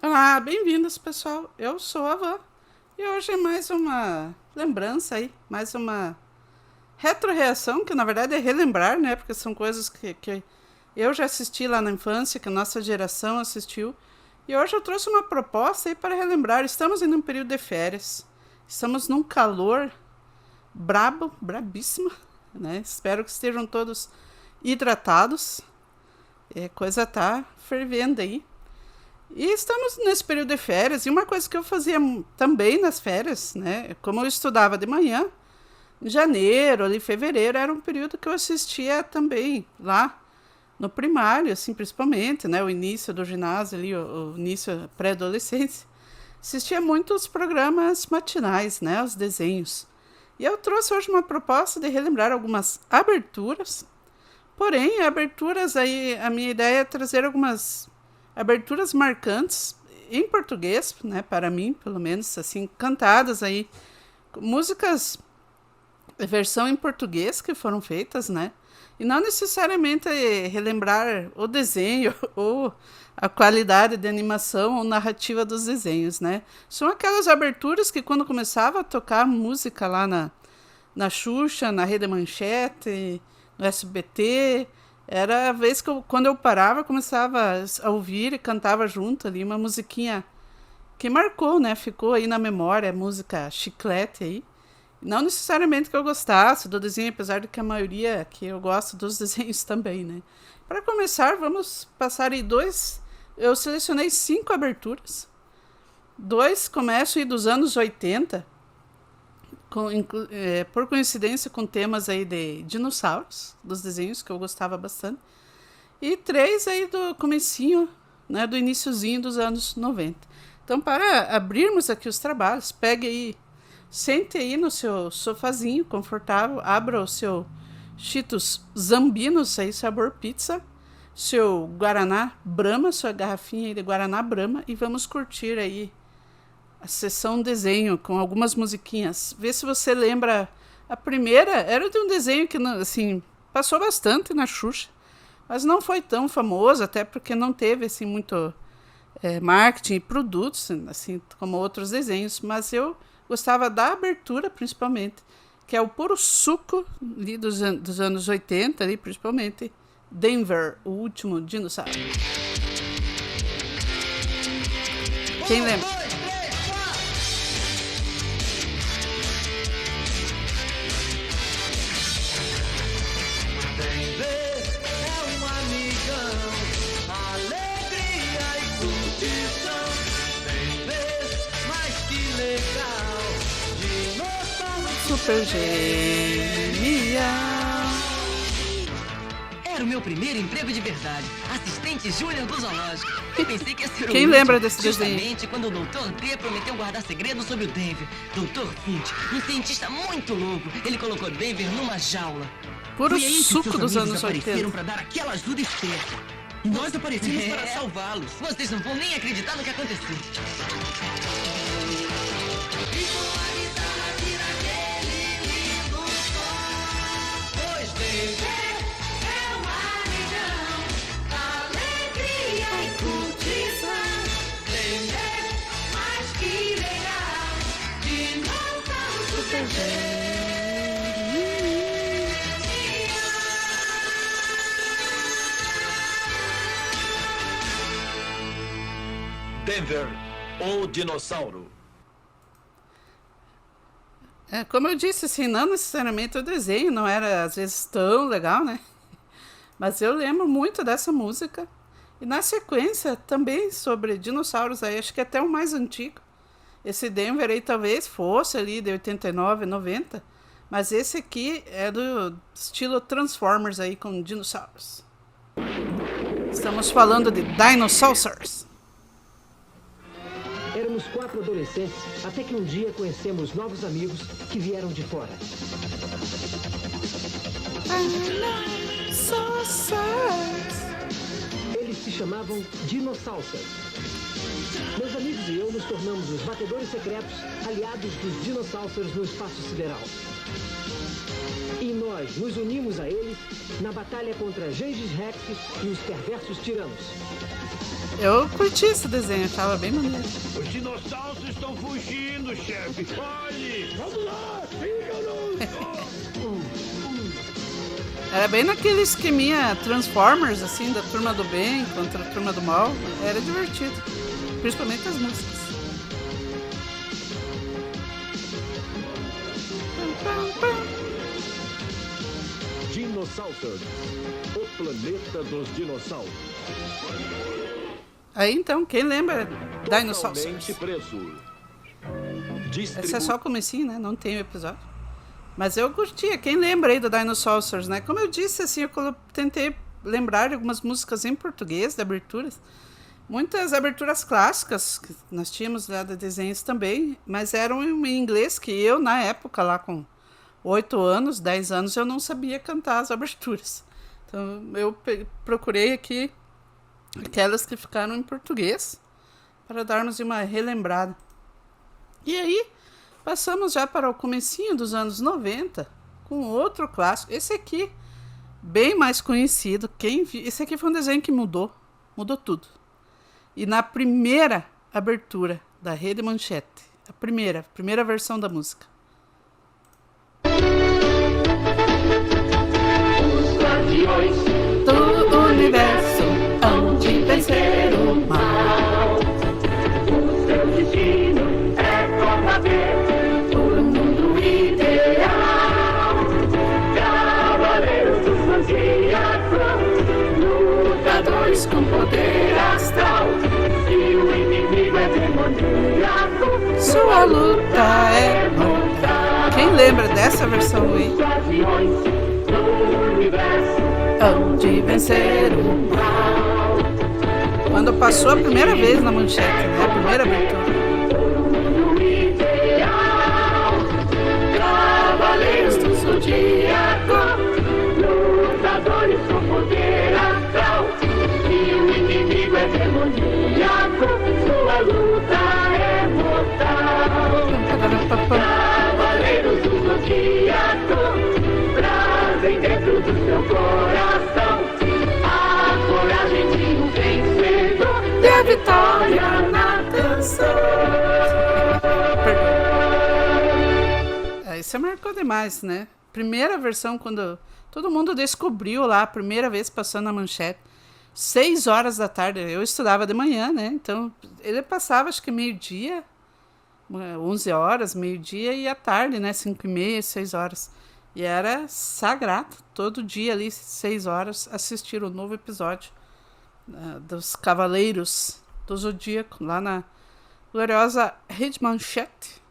Olá, bem-vindos, pessoal. Eu sou a Van e hoje é mais uma lembrança aí, mais uma retroreação, que na verdade é relembrar, né? Porque são coisas que eu já assisti lá na infância, que a nossa geração assistiu. E hoje eu trouxe uma proposta aí para relembrar. Estamos em um período de férias, estamos num calor brabíssimo, né? Espero que estejam todos hidratados. Coisa tá fervendo aí. E estamos nesse período de férias, e uma coisa que eu fazia também nas férias, né? Como eu estudava de manhã, em janeiro, ali, fevereiro, era um período que eu assistia também lá no primário, assim, principalmente, né? O início do ginásio ali, o início pré-adolescência. Assistia muito os programas matinais, né? Os desenhos. E eu trouxe hoje uma proposta de relembrar algumas aberturas. Porém, aberturas aí, a minha ideia é trazer algumas aberturas marcantes em português, né, para mim, pelo menos, assim, cantadas aí, músicas versão em português que foram feitas, né, e não necessariamente relembrar o desenho ou a qualidade de animação ou narrativa dos desenhos, né. São aquelas aberturas que quando começava a tocar música lá na Xuxa, na Rede Manchete, no SBT, era a vez que quando eu parava, começava a ouvir e cantava junto ali uma musiquinha que marcou, né? Ficou aí na memória, a música Chiclete aí. Não necessariamente que eu gostasse do desenho, apesar de que a maioria que eu gosto dos desenhos também, né? Para começar, vamos passar aí eu selecionei 5 aberturas. 2 começam aí dos anos 80, por coincidência com temas aí de dinossauros, dos desenhos que eu gostava bastante, e 3 aí do comecinho, né, do iniciozinho dos anos 90. Então, para abrirmos aqui os trabalhos, pegue aí, sente aí no seu sofazinho confortável, abra o seu Cheetos Zambinos aí, sabor pizza, seu Guaraná Brahma, sua garrafinha aí de Guaraná Brahma, e vamos curtir aí a sessão desenho com algumas musiquinhas. Vê se você lembra. A primeira era de um desenho que, assim, passou bastante na Xuxa, mas não foi tão famoso, até porque não teve assim muito marketing e produtos, assim como outros desenhos. Mas eu gostava da abertura, principalmente, que é o puro suco ali dos anos 80, ali, principalmente Denver, o último dinossauro. Quem lembra? Super genial. Era o meu primeiro emprego de verdade. Assistente júnior do zoológico. Eu pensei que ia ser Quem lembra desse desenho? Justamente quando o Dr. T prometeu guardar segredos sobre o Denver. Dr. Flint, um cientista muito louco. Ele colocou Denver numa jaula. Puro suco dos anos 80. Apareceram para dar aquela ajuda esperta. Nós aparecemos para salvá-los. Vocês não vão nem acreditar no que aconteceu. Denver, o dinossauro. Como eu disse, assim, não necessariamente o desenho não era às vezes tão legal, né? Mas eu lembro muito dessa música. E na sequência também sobre dinossauros aí, acho que até o mais antigo. Esse Denver aí talvez fosse ali de 89, 90. Mas esse aqui é do estilo Transformers aí com dinossauros. Estamos falando de Dinosaurs. Éramos 4 adolescentes, até que um dia conhecemos novos amigos que vieram de fora. Eles se chamavam Dinossauros. Meus amigos e eu nos tornamos os batedores secretos, aliados dos dinossauros no espaço sideral. E nós nos unimos a eles na batalha contra Gengis Rex e os perversos tiranos. Eu curti esse desenho, achava bem maneiro. Os dinossauros estão fugindo, chefe. Olhe! Vamos lá, sigam-nos! Era bem naquele esqueminha Transformers, assim, da turma do bem contra a turma do mal. Era divertido, principalmente as músicas. Dinossauros, o planeta dos dinossauros. Aí então, quem lembra Dinossauros? Totalmente preso. Esse é só o comecinho, né? Não tem o episódio. Mas eu curtia. Quem lembra aí do Dinossauros, né? Como eu disse, assim, eu tentei lembrar de algumas músicas em português, de aberturas. Muitas aberturas clássicas, que nós tínhamos lá de desenhos também, mas eram em inglês, que eu, na época, lá com 8 anos, 10 anos, eu não sabia cantar as aberturas. Então, eu procurei aqui aquelas que ficaram em português, para darmos uma relembrada. E aí, passamos já para o comecinho dos anos 90, com outro clássico. Esse aqui, bem mais conhecido. Esse aqui foi um desenho que mudou tudo. E na primeira abertura da Rede Manchete, a primeira versão da música. Os guardiões Do universo hão de vencer o mal. o seu destino é combater o mundo ideal. Cavaleiros do Zodíaco, lutadores com poder astral. Se o inimigo é demoníaco, Sua luta é mortal. Quem lembra dessa versão aí? os guardiões do universo Hão de vencer o mal. Quando passou a primeira vez na manchete, né? A primeira abertura. mundo ideal. Cavaleiros do Zodíaco, lutadores com poder astral. Se o inimigo é demoníaco, sua luta é mortal. Cavaleiros do Zodíaco trazem dentro do seu coração a coragem de um vencedor e a vitória na canção. Isso marcou demais, né? Primeira versão, quando todo mundo descobriu lá, a primeira vez passando na manchete, 6 horas da tarde. Eu estudava de manhã, né? Então, ele passava, acho que meio-dia, 11 horas, meio-dia, e à tarde, né? 5h30, 6 horas. E era sagrado, todo dia ali, 6 horas, assistir o novo episódio dos Cavaleiros do Zodíaco, lá na gloriosa Rede Manchete.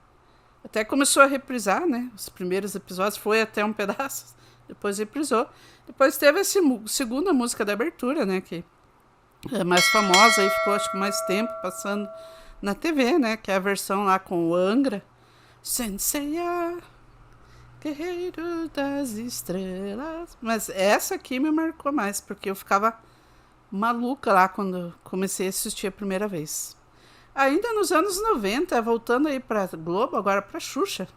Até começou a reprisar, né? Os primeiros episódios, foi até um pedaço, depois reprisou. Depois teve a segunda música da abertura, né? Que é mais famosa, aí ficou acho que mais tempo passando na TV, né? Que é a versão lá com o Angra. Senseiya, Guerreiro das Estrelas. Mas essa aqui me marcou mais, porque eu ficava maluca lá quando comecei a assistir a primeira vez. Ainda nos anos 90, voltando aí pra Globo, agora pra Xuxa,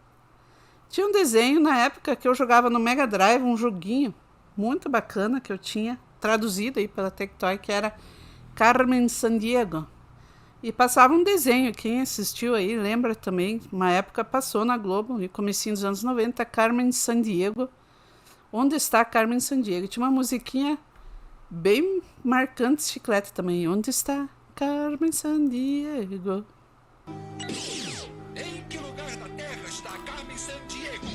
tinha um desenho na época que eu jogava no Mega Drive, um joguinho muito bacana que eu tinha traduzido aí pela Tectoy, que era Carmen Sandiego. E passava um desenho, quem assistiu aí lembra também, uma época passou na Globo, no comecinho dos anos 90, Carmen Sandiego. Onde está Carmen Sandiego? Tinha uma musiquinha bem marcante, chiclete também. Onde está Carmen Sandiego? Em que lugar da Terra está Carmen Sandiego?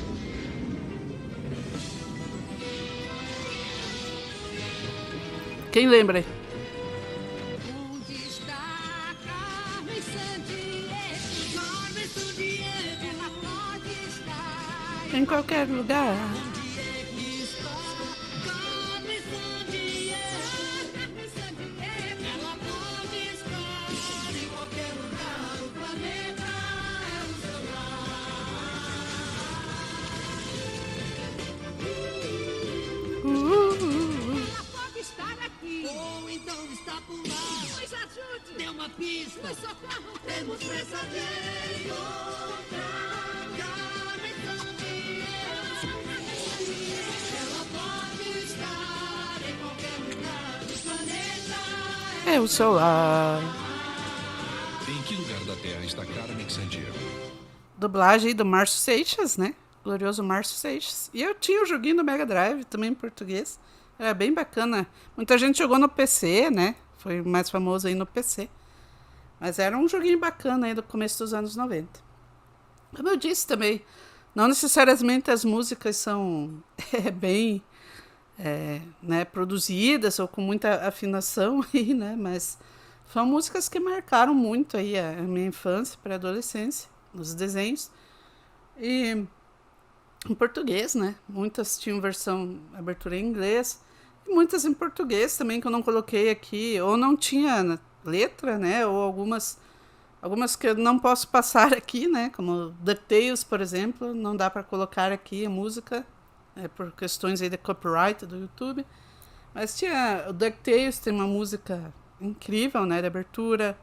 Quem lembra aí? Onde está Carmen Sandiego? Carmen Sandiego, ela pode estar. Em qualquer lugar. Onde está Carmen Sandiego? Carmen Sandiego, ela pode estar em qualquer lugar. O planeta é o seu Ela pode estar aqui. Ou então está por lá. Nos ajude. Dê uma pista. Nos socorro. Temos pressa de encontrar Carmen Sandiego. é o seu lar. Em que lugar da Terra está Carmen Sandiego? Dublagem aí do Márcio Seixas, né? Glorioso Márcio Seixas. E eu tinha o joguinho do Mega Drive, também em português. Era bem bacana. Muita gente jogou no PC, né? Foi mais famoso aí no PC. Mas era um joguinho bacana aí do começo dos anos 90. Como eu disse também, não necessariamente as músicas são bem né, produzidas ou com muita afinação aí, né? Mas são músicas que marcaram muito aí a minha infância, pré-adolescência, nos desenhos. E em português, né? Muitas tinham versão abertura em inglês, e muitas em português também, que eu não coloquei aqui, ou não tinha letra, né? Ou algumas que eu não posso passar aqui, né? Como DuckTales, por exemplo, não dá para colocar aqui a música, por questões aí de copyright do YouTube. Mas tinha o DuckTales, tem uma música incrível, né? De abertura.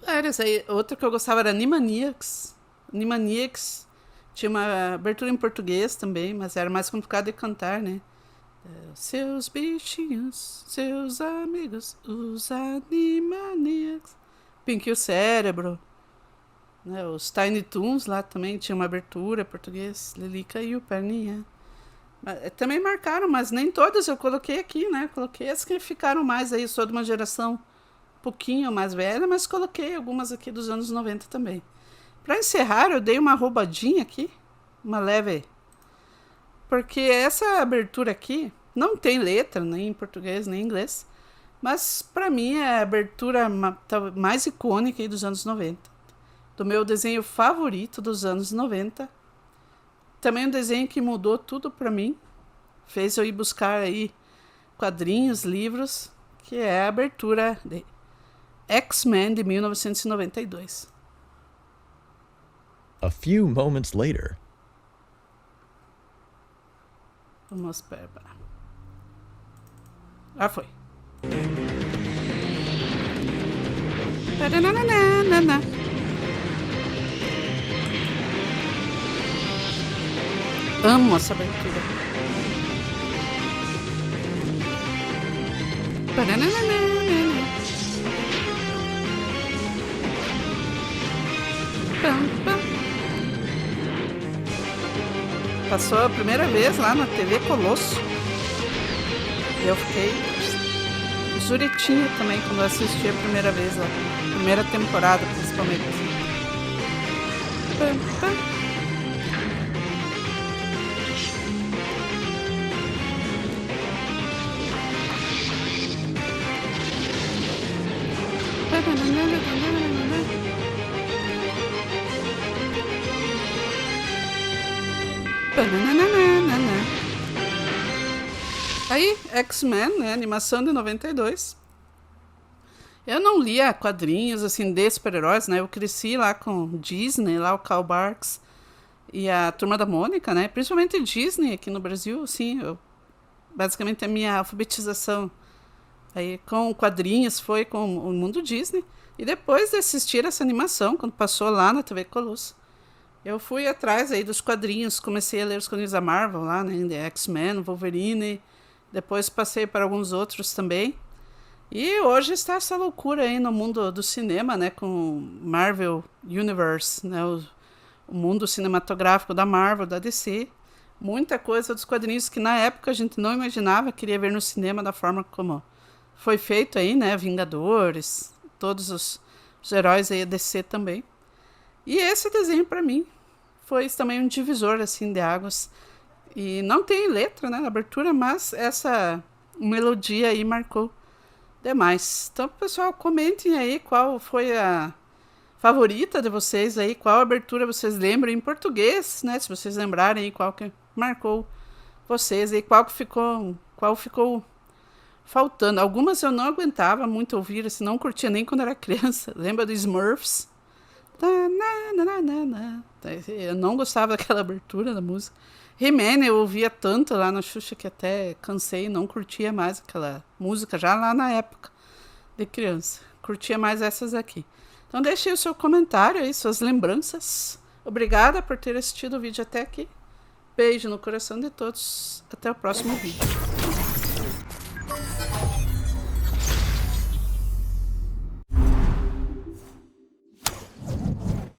Várias aí. Outra que eu gostava era Animaniacs. Animaniacs tinha uma abertura em português também, mas era mais complicado de cantar, né? Seus bichinhos, seus amigos, os Animaniacs. Pinky o Cérebro, né? Os Tiny Toons lá também tinha uma abertura em português. Lilica e o Perninha. Também marcaram, mas nem todas eu coloquei aqui, né? Coloquei as que ficaram mais aí. Sou de uma geração um pouquinho mais velha, mas coloquei algumas aqui dos anos 90 também. Para encerrar, eu dei uma roubadinha aqui, uma leve, porque essa abertura aqui não tem letra, nem em português, nem em inglês, mas para mim é a abertura mais icônica aí dos anos 90, do meu desenho favorito dos anos 90, também um desenho que mudou tudo para mim, fez eu ir buscar aí quadrinhos, livros, que é a abertura de X-Men de 1992. A few moments later. Vamos esperar. Ah, foi. Amo essa abertura. Passou a primeira vez lá na TV Colosso. Eu fiquei zuretinha também quando eu assisti a primeira vez lá. Primeira temporada, principalmente. Aí, X-Men, né, animação de 92. Eu não lia quadrinhos, assim, de super-heróis, né? Eu cresci lá com Disney, lá o Karl Barks e a Turma da Mônica, né? Principalmente Disney aqui no Brasil, assim, basicamente a minha alfabetização aí com quadrinhos foi com o mundo Disney. E depois de assistir essa animação, quando passou lá na TV Colosso, eu fui atrás aí dos quadrinhos, comecei a ler os quadrinhos da Marvel lá, né? The X-Men, Wolverine, depois passei para alguns outros também. E hoje está essa loucura aí no mundo do cinema, né? Com Marvel Universe, né? O mundo cinematográfico da Marvel, da DC. Muita coisa dos quadrinhos que na época a gente não imaginava, queria ver no cinema da forma como foi feito aí, né? Vingadores, todos os heróis aí, a DC também. E esse desenho para mim foi também um divisor assim de águas. E não tem letra, né, na abertura, mas essa melodia aí marcou demais. Então, pessoal, comentem aí qual foi a favorita de vocês aí, qual abertura vocês lembram em português, né, se vocês lembrarem aí qual que marcou vocês aí, qual ficou faltando. Algumas eu não aguentava muito ouvir, assim, não curtia nem quando era criança. Lembra do Smurfs? Eu não gostava daquela abertura da música. He-Man eu ouvia tanto lá na Xuxa que até cansei e não curtia mais aquela música, já lá na época de criança. Curtia mais essas aqui. Então deixe o seu comentário aí, suas lembranças. Obrigada por ter assistido o vídeo até aqui. Beijo no coração de todos. Até o próximo vídeo.